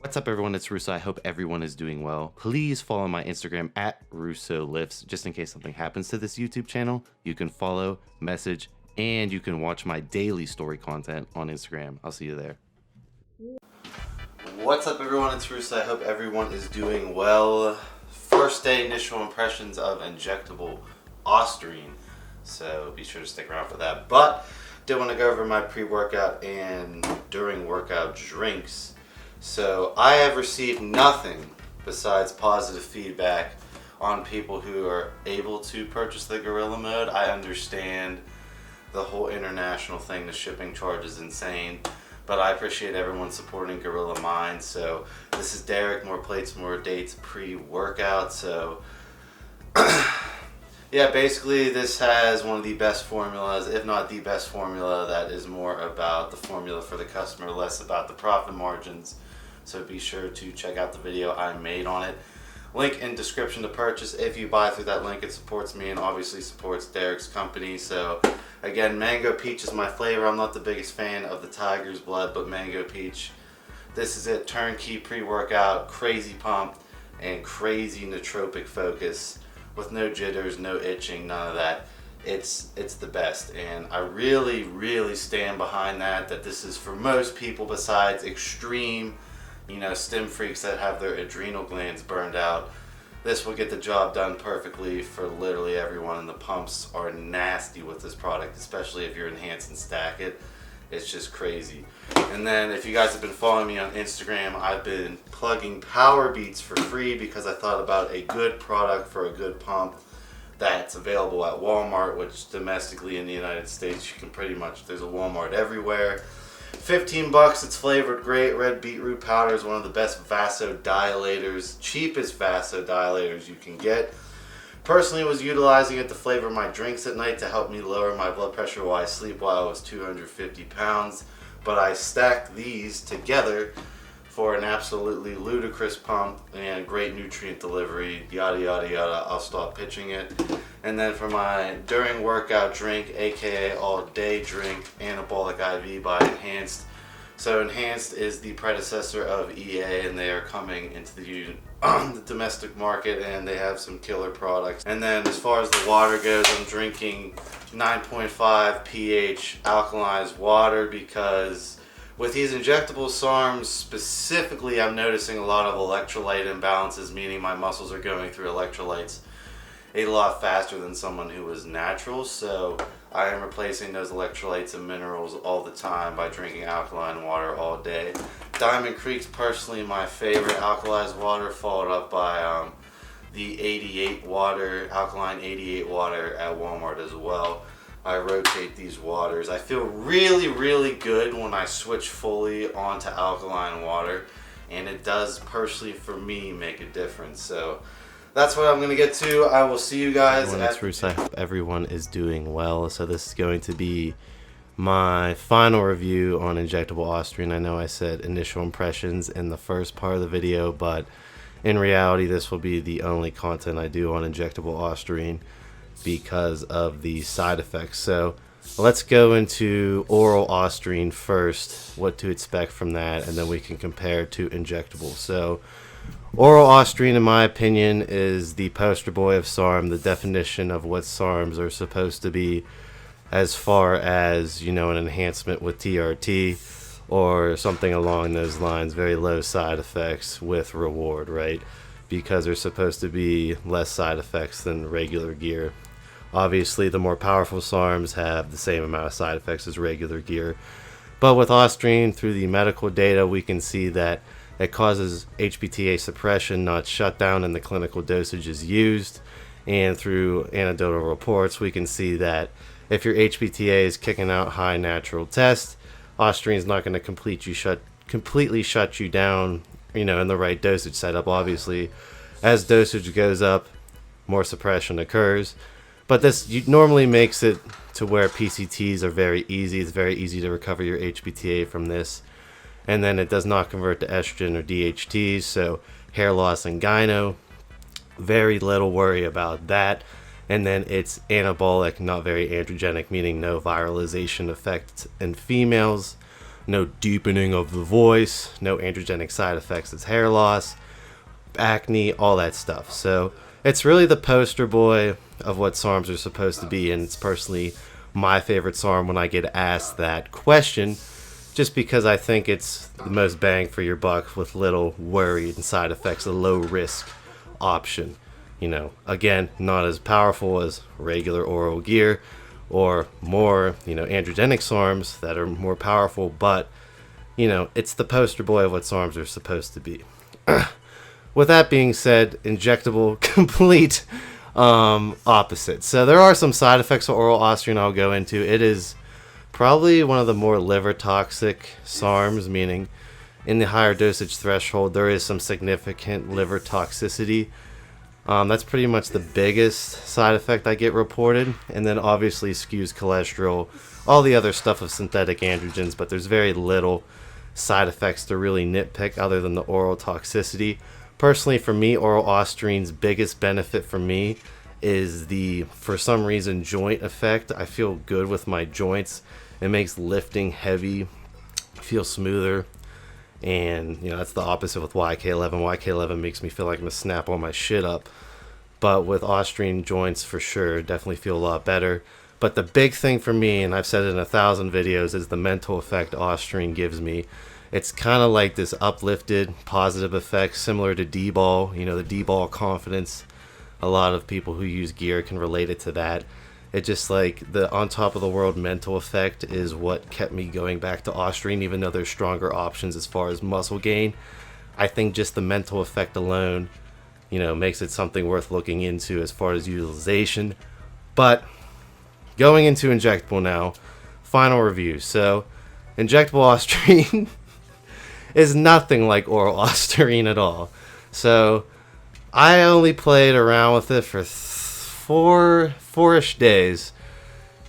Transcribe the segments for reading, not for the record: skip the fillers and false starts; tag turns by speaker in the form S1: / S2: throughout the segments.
S1: What's up everyone, it's Russo. I hope everyone is doing well. Please follow my Instagram at RussoLifts. Just in case something happens to this YouTube channel, you can follow, message, and you can watch my daily story content on Instagram. I'll see you there. What's up everyone, it's Russo. I hope everyone is doing well. First day initial impressions of injectable OSTARINE. So be sure to stick around for that. But did want to go over my pre-workout and during workout drinks. So I have received nothing besides positive feedback on people who are able to purchase the Gorilla Mode. I understand the whole international thing, the shipping charge is insane, but I appreciate everyone supporting Gorilla Mind. So this is Derek, MorePlatesMoreDates pre-workout. So yeah, basically this has one of the best formulas, if not the best formula, that is more about the formula for the customer, less about the profit margins. So be sure to check out the video I made on it. Link in description to purchase. If you buy through that link, it supports me and obviously supports Derek's company. So again, Mango Peach is my flavor. I'm not the biggest fan of the Tiger's Blood, but Mango Peach, this is it. Turnkey pre-workout, crazy pump, and crazy nootropic focus with no jitters, no itching, none of that. It's the best, and I really stand behind that this is for most people besides extreme, stim freaks that have their adrenal glands burned out. This will get the job done perfectly for literally everyone, and the pumps are nasty with this product, especially if you're enhance and stack it. It's just crazy. And then if you guys have been following me on Instagram, I've been plugging Power Beats for free because I thought about a good product for a good pump that's available at Walmart, which domestically in the United States you can pretty much, there's a Walmart everywhere. 15 bucks, it's flavored great. Red beetroot powder is one of the best vasodilators, cheapest vasodilators you can get. Personally was utilizing it to flavor my drinks at night to help me lower my blood pressure while I sleep while I was 250 pounds. But I stacked these together for an absolutely ludicrous pump and great nutrient delivery, yada yada yada. I'll stop pitching it. And then for my during workout drink, aka all day drink, Anabolic IV by Enhanced. So Enhanced is the predecessor of EA, and they are coming into the domestic market, and they have some killer products. And then as far as the water goes, I'm drinking 9.5 pH alkalized water because with these injectable SARMs specifically, I'm noticing a lot of electrolyte imbalances, meaning my muscles are going through electrolytes a lot faster than someone who is natural. So I am replacing those electrolytes and minerals all the time by drinking alkaline water all day. Diamond Creek's personally my favorite alkalized water, followed up by the 88 water, alkaline 88 water at Walmart as well. I rotate these waters. I feel really good when I switch fully onto alkaline water, and it does personally for me make a difference. So that's what I'm going to get to. I will see you guys. I hope everyone is doing well. So this is going to be my final review on injectable OSTARINE. I know I said initial impressions in the first part of the video, but in reality this will be the only content I do on injectable OSTARINE because of the side effects. So let's go into oral OSTARINE first, what to expect from that, and then we can compare to injectable. So oral OSTARINE, in my opinion, is the poster boy of SARM, the definition of what SARMs are supposed to be as far as, an enhancement with TRT or something along those lines. Very low side effects with reward, right? Because they're supposed to be less side effects than regular gear. Obviously, the more powerful SARMs have the same amount of side effects as regular gear. But with OSTARINE, through the medical data, we can see that it causes HPTA suppression, not shutdown, in the clinical dosages used. And through anecdotal reports, we can see that if your HPTA is kicking out high natural test, OSTARINE is not going to completely shut you down, in the right dosage setup. Obviously, as dosage goes up, more suppression occurs. But this normally makes it to where PCTs are very easy. It's very easy to recover your HPTA from this. And then it does not convert to estrogen or DHTs, so hair loss and gyno, very little worry about that. And then it's anabolic, not very androgenic, meaning no viralization effect in females,
S2: no deepening of the voice, no androgenic side effects as hair loss, acne, all that stuff. So it's really the poster boy of what SARMs are supposed to be, and it's personally my favorite SARM when I get asked that question, just because I think it's the most bang for your buck with little worry and side effects, a low risk option. You know, again, not as powerful as regular oral gear or more, androgenic SARMs that are more powerful, but, it's the poster boy of what SARMs are supposed to be. With that being said, injectable, complete opposite. So there are some side effects of oral Austrian I'll go into. It is probably one of the more liver toxic SARMs, meaning in the higher dosage threshold, there is some significant liver toxicity. That's pretty much the biggest side effect I get reported. And then obviously skews cholesterol, all the other stuff of synthetic androgens, but there's very little side effects to really nitpick other than the oral toxicity. Personally, for me, oral Austrine's biggest benefit for me is the, for some reason, joint effect. I feel good with my joints. It makes lifting heavy feel smoother. And, that's the opposite with YK11. YK11 makes me feel like I'm going to snap all my shit up. But with Austrian joints, for sure, definitely feel a lot better. But the big thing for me, and I've said it in 1,000 videos, is the mental effect Austrian gives me. It's kind of like this uplifted, positive effect, similar to D-ball, the D-ball confidence. A lot of people who use gear can relate it to that. It just like the on top of the world mental effect is what kept me going back to Austrian, even though there's stronger options as far as muscle gain. I think just the mental effect alone, makes it something worth looking into as far as utilization. But going into injectable now, final review. So injectable Austrian is nothing like oral Ostarine at all. So I only played around with it for four-ish days,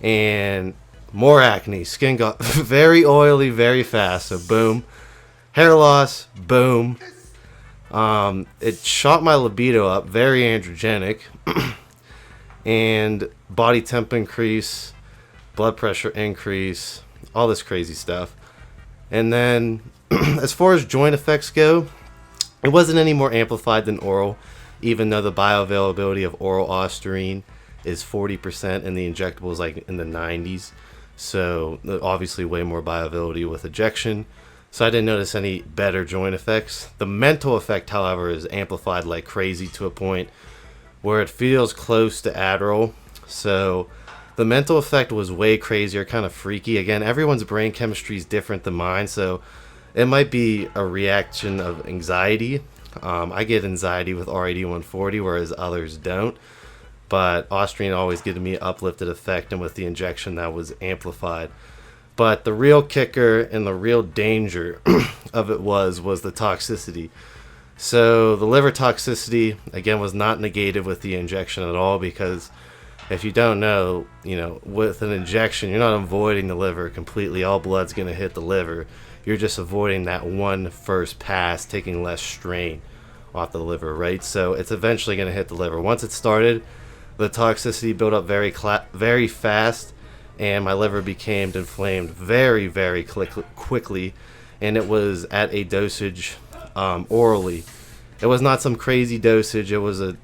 S2: and more acne. Skin got very oily very fast, so boom. Hair loss, boom. It shot my libido up, very androgenic. And body temp increase, blood pressure increase, all this crazy stuff. And then as far as joint effects go, it wasn't any more amplified than oral, even though the bioavailability of oral Ostarine is 40% and the injectable is like in the 90s. So obviously way more bioavailability with ejection. So I didn't notice any better joint effects. The mental effect, however, is amplified like crazy to a point where it feels close to Adderall. So the mental effect was way crazier, kind of freaky. Again, everyone's brain chemistry is different than mine, so it might be a reaction of anxiety. I get anxiety with RAD 140, whereas others don't. But Austrian always gave me an uplifted effect, and with the injection that was amplified. But the real kicker and the real danger of it was the toxicity. So the liver toxicity, again, was not negated with the injection at all, because if you don't know, with an injection, you're not avoiding the liver completely. All blood's going to hit the liver. You're just avoiding that one first pass, taking less strain off the liver, right? So it's eventually going to hit the liver. Once it started, the toxicity built up very fast, and my liver became inflamed very, very quickly, and it was at a dosage orally. It was not some crazy dosage. It was a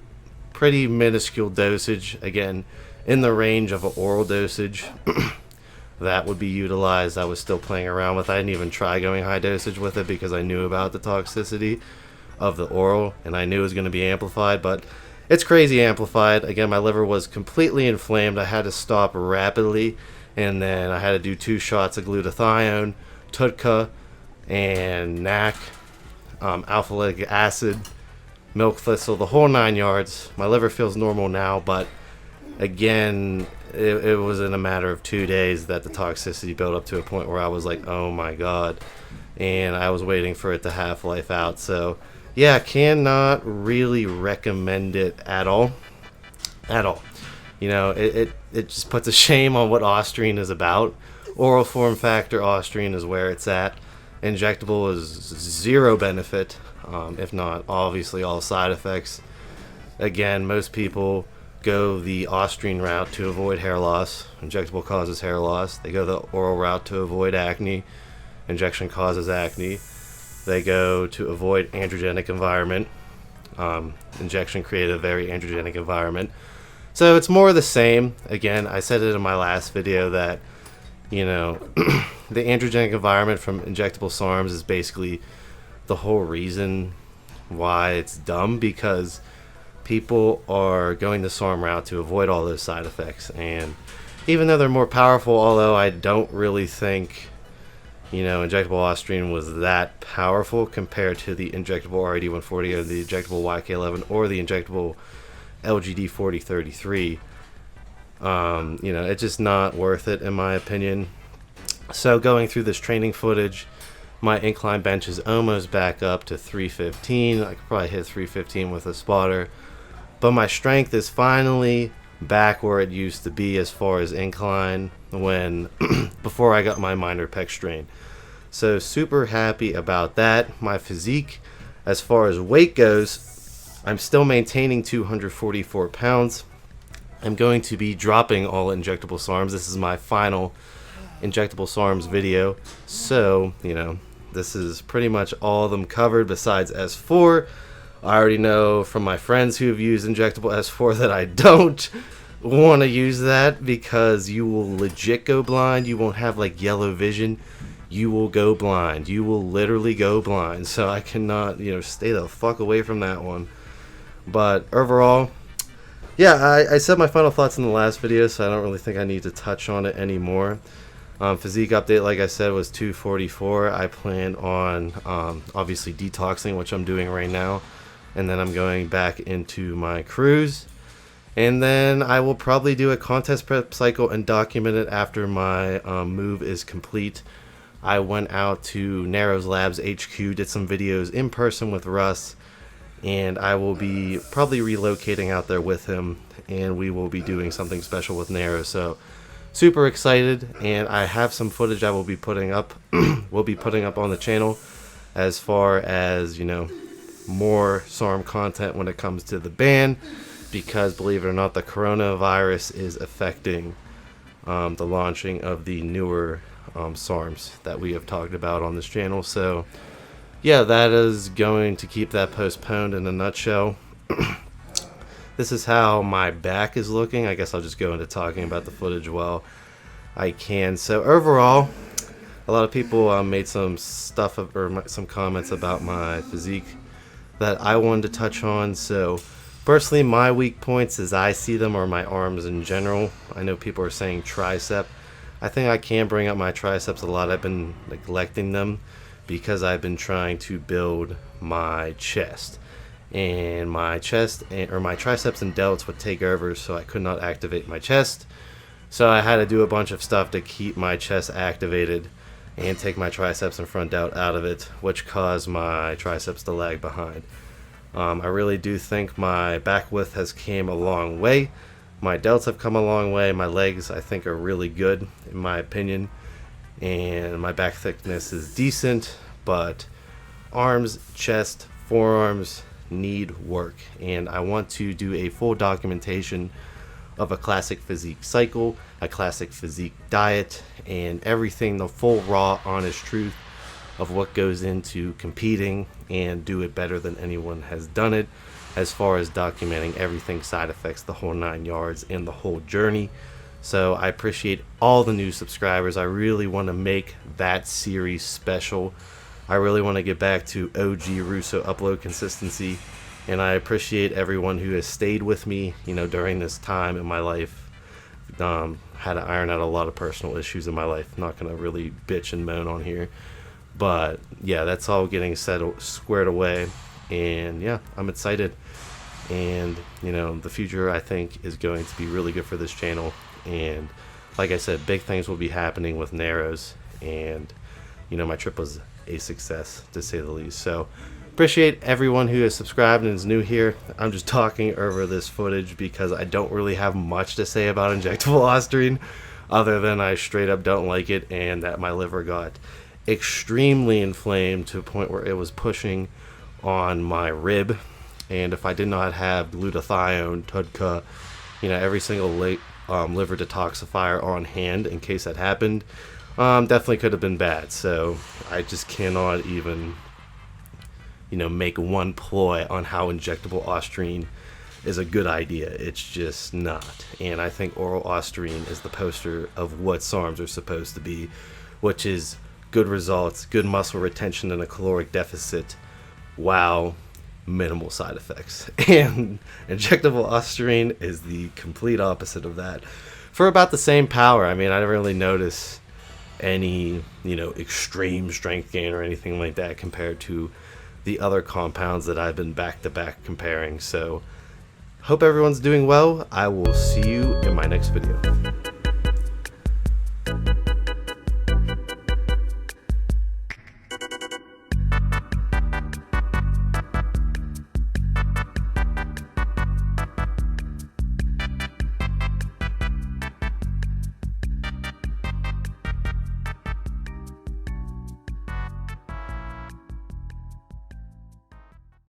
S2: pretty minuscule dosage, again, in the range of an oral dosage that would be utilized. I was still playing around with it. I didn't even try going high dosage with it because I knew about the toxicity of the oral, and I knew it was going to be amplified, but it's crazy amplified. Again, my liver was completely inflamed. I had to stop rapidly, and then I had to do 2 shots of glutathione, TUDCA, and NAC, alpha-litic acid, milk thistle, the whole 9 yards. My liver feels normal now, but again, it was in a matter of 2 days that the toxicity built up to a point where I was like, oh my god, and I was waiting for it to half-life out. So yeah, cannot really recommend it at all. It just puts a shame on what Austrian is about. Oral form factor Austrian is where it's at. Injectable is zero benefit, if not obviously all side effects. Again, most people go the Austrian route to avoid hair loss. Injectable causes hair loss. They go the oral route to avoid acne. Injection causes acne. They go to avoid androgenic environment. Injection created a very androgenic environment. So it's more of the same. Again, I said it in my last video that, you know, the androgenic environment from injectable SARMs is basically the whole reason why it's dumb, because people are going the SARM route to avoid all those side effects. And even though they're more powerful, although I don't really think, you know, injectable Austrian was that powerful compared to the injectable RAD140 or the injectable YK11 or the injectable LGD 4033, you know, it's just not worth it in my opinion. So going through this training footage, my incline bench is almost back up to 315. I could probably hit 315 with a spotter, but my strength is finally back where it used to be as far as incline when before I got my minor pec strain. So super happy about that. My physique, as far as weight goes, I'm still maintaining 244 pounds. I'm going to be dropping all injectable SARMs. This is my final injectable SARMs video. So, you know, this is pretty much all of them covered besides S4. I already know from my friends who have used injectable S4 that I don't want to use that because you will legit go blind. You won't have like yellow vision. You will go blind. You will literally go blind. So I cannot, you know, stay the fuck away from that one. But overall, yeah, I said my final thoughts in the last video, so I don't really think I need to touch on it anymore. Physique update, like I said, was 244. I plan on obviously detoxing, which I'm doing right now, and then I'm going back into my cruise, and then I will probably do a contest prep cycle and document it after my move is complete. I went out to Narrows Labs HQ, did some videos in person with Russ, and I will be probably relocating out there with him, and we will be doing something special with Narrows. So super excited, and I have some footage I will be putting up we'll be putting up on the channel as far as, you know, more SARM content when it comes to the ban, because believe it or not, the coronavirus is affecting the launching of the newer SARMs that we have talked about on this channel. So yeah, that is going to keep that postponed in a nutshell. This is how my back is looking. I guess I'll just go into talking about the footage while I can. So overall, a lot of people made some stuff or some comments about my physique that I wanted to touch on. So personally, my weak points as I see them are my arms in general. I know people are saying tricep. I think I can bring up my triceps a lot. I've been neglecting them because I've been trying to build my chest. And my chest or my triceps and delts would take over, so I could not activate my chest. So I had to do a bunch of stuff to keep my chest activated and take my triceps and front delt out of it, which caused my triceps to lag behind. I really do think my back width has came a long way. My delts have come a long way. My legs, I think, are really good in my opinion, and my back thickness is decent, but arms, chest, forearms need work, and I want to do a full documentation of a classic physique cycle, a classic physique diet, and everything, the full raw honest truth of what goes into competing, and do it better than anyone has done it as far as documenting everything, side effects, the whole 9 yards, and the whole journey. So I appreciate all the new subscribers. I really want to make that series special. I really want to get back to OG Russo upload consistency, and I appreciate everyone who has stayed with me, you know, during this time in my life. Had to iron out a lot of personal issues in my life. Not going to really bitch and moan on here, but yeah, that's all getting squared away, and yeah, I'm excited. And you know, the future I think is going to be really good for this channel, and like I said, big things will be happening with Narrows, and you know, my trip was a success to say the least. So appreciate everyone who has subscribed and is new here. I'm just talking over this footage because I don't really have much to say about injectable Austrian other than I straight up don't like it, and that my liver got extremely inflamed to a point where it was pushing on my rib, and if I did not have glutathione, TUDCA, you know, every single liver detoxifier on hand in case that happened, definitely could have been bad. So I just cannot even, make one ploy on how injectable Austrian is a good idea. It's just not. And I think oral OSTARINE is the poster of what SARMs are supposed to be, which is good results, good muscle retention, and a caloric deficit. Wow. Minimal side effects. And injectable OSTARINE is the complete opposite of that. For about the same power. I mean, I didn't really notice any, extreme strength gain or anything like that compared to the other compounds that I've been back-to-back comparing. So, hope everyone's doing well. I will see you in my next video.